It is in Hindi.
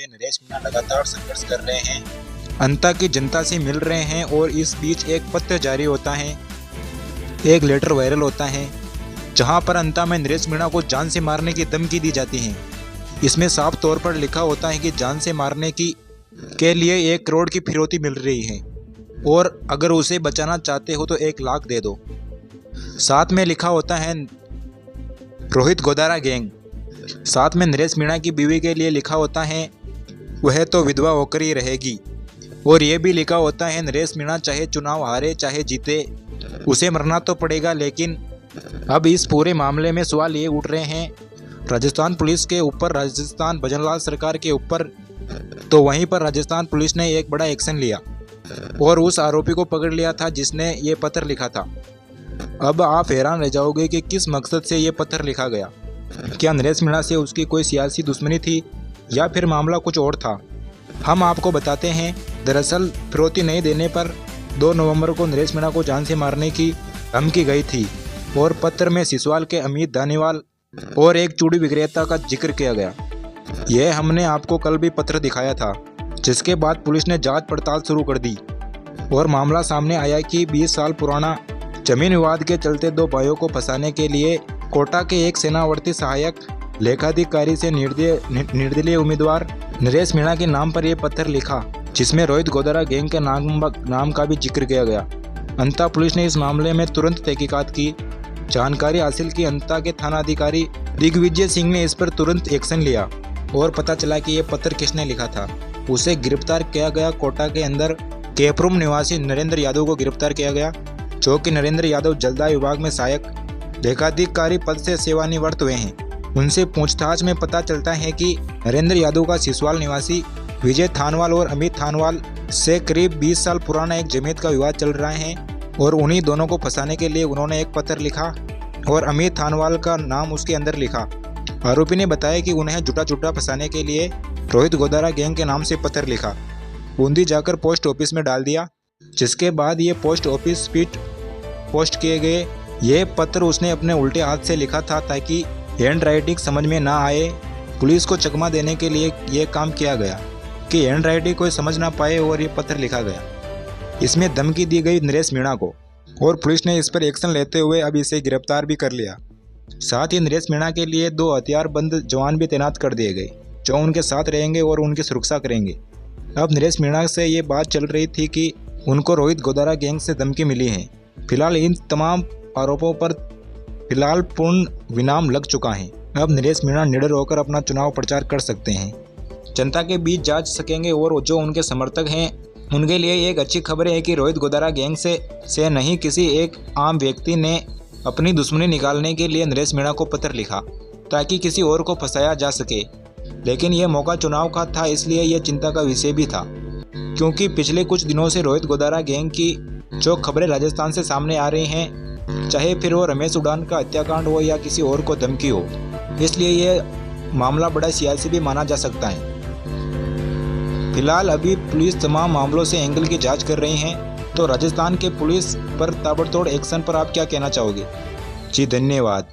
नरेश मीणा लगातार संघर्ष कर रहे हैं, अंता की जनता से मिल रहे हैं और इस बीच एक पत्र जारी होता है, एक लेटर वायरल होता है जहां पर अंता में नरेश मीणा को जान से मारने की धमकी दी जाती है। इसमें साफ तौर पर लिखा होता है कि जान से मारने की के लिए 1 करोड़ की फिरौती मिल रही है और अगर उसे बचाना चाहते हो तो 1 लाख दे दो। साथ में लिखा होता है रोहित गोदारा गैंग। साथ में नरेश मीणा की बीवी के लिए लिखा होता है वह तो विधवा होकर ही रहेगी और यह भी लिखा होता है नरेश मीणा चाहे चुनाव हारे चाहे जीते उसे मरना तो पड़ेगा। लेकिन अब इस पूरे मामले में सवाल ये उठ रहे हैं राजस्थान पुलिस के ऊपर, राजस्थान भजनलाल सरकार के ऊपर। तो वहीं पर राजस्थान पुलिस ने एक बड़ा एक्शन लिया और उस आरोपी को पकड़ लिया था जिसने ये पत्र लिखा था। अब आप हैरान रह जाओगे कि किस मकसद से ये पत्र लिखा गया। क्या नरेश मीणा से उसकी कोई सियासी दुश्मनी थी या फिर मामला कुछ और था? हम आपको बताते हैं। दरअसल फिरौती नहीं देने पर 2 नवंबर को नरेश मीणा को जान से मारने की धमकी गई थी और पत्र में सिसवाल के अमित धानीवाल और एक चूड़ी विक्रेता का जिक्र किया गया। यह हमने आपको कल भी पत्र दिखाया था, जिसके बाद पुलिस ने जांच पड़ताल शुरू कर दी और मामला सामने आया कि 20 साल पुराना जमीन विवाद के चलते 2 भाइयों को फंसाने के लिए कोटा के एक सेनावर्ती सहायक लेखाधिकारी से निर्दलीय उम्मीदवार नरेश मीणा के नाम पर यह पत्र लिखा, जिसमें रोहित गोदारा गैंग के नाम का भी जिक्र किया गया। अंता पुलिस ने इस मामले में तुरंत तहकीकात की, जानकारी हासिल की। अंता के थानाधिकारी दिग्विजय सिंह ने इस पर तुरंत एक्शन लिया और पता चला कि यह पत्र किसने लिखा था। उसे गिरफ्तार किया गया। कोटा के अंदर केपरूम निवासी नरेंद्र यादव को गिरफ्तार किया गया, जो कि नरेंद्र यादव जलदाय विभाग में सहायक लेखाधिकारी पद से सेवानिवृत्त हुए हैं। उनसे पूछताछ में पता चलता है कि नरेंद्र यादव का सिसवाल निवासी विजय थानवाल और अमित थानवाल से करीब 20 साल पुराना एक जमीन का विवाद चल रहा है और उन्हीं दोनों को फंसाने के लिए उन्होंने एक पत्र लिखा और अमित थानवाल का नाम उसके अंदर लिखा। आरोपी ने बताया कि उन्हें झूठा फंसाने के लिए रोहित गोदारा गैंग के नाम से पत्र लिखा, बूंदी जाकर पोस्ट ऑफिस में डाल दिया, जिसके बाद ये पोस्ट ऑफिस स्पीड पोस्ट किए गए। ये पत्र उसने अपने उल्टे हाथ से लिखा था ताकि हैंड राइटिंग समझ में ना आए। पुलिस को चकमा देने के लिए ये काम किया गया कि हैंड राइटिंग कोई समझ ना पाए और ये पत्र लिखा गया। इसमें धमकी दी गई नरेश मीणा को और पुलिस ने इस पर एक्शन लेते हुए अब इसे गिरफ्तार भी कर लिया। साथ ही नरेश मीणा के लिए 2 हथियारबंद जवान भी तैनात कर दिए गए, जो उनके साथ रहेंगे और उनकी सुरक्षा करेंगे। अब नरेश मीणा से ये बात चल रही थी कि उनको रोहित गोदारा गैंग से धमकी मिली है। फिलहाल इन तमाम आरोपों पर पूर्ण विराम लग चुका है। अब नरेश मीणा निडर होकर अपना चुनाव प्रचार कर सकते हैं, जनता के बीच जा सकेंगे और जो उनके समर्थक हैं उनके लिए एक अच्छी खबर है कि रोहित गोदारा गैंग से नहीं किसी एक आम व्यक्ति ने अपनी दुश्मनी निकालने के लिए नरेश मीणा को पत्र लिखा ताकि किसी और को फंसाया जा सके। लेकिन यह मौका चुनाव का था, इसलिए यह चिंता का विषय भी था, क्योंकि पिछले कुछ दिनों से रोहित गोदारा गैंग की जो खबरें राजस्थान से सामने आ रही हैं, चाहे फिर वो रमेश उड़ान का हत्याकांड हो या किसी और को धमकी हो, इसलिए यह मामला बड़ा सियासी भी माना जा सकता है। फिलहाल अभी पुलिस तमाम मामलों से एंगल की जांच कर रही है। तो राजस्थान के पुलिस पर ताबड़तोड़ एक्शन पर आप क्या कहना चाहोगे? जी धन्यवाद।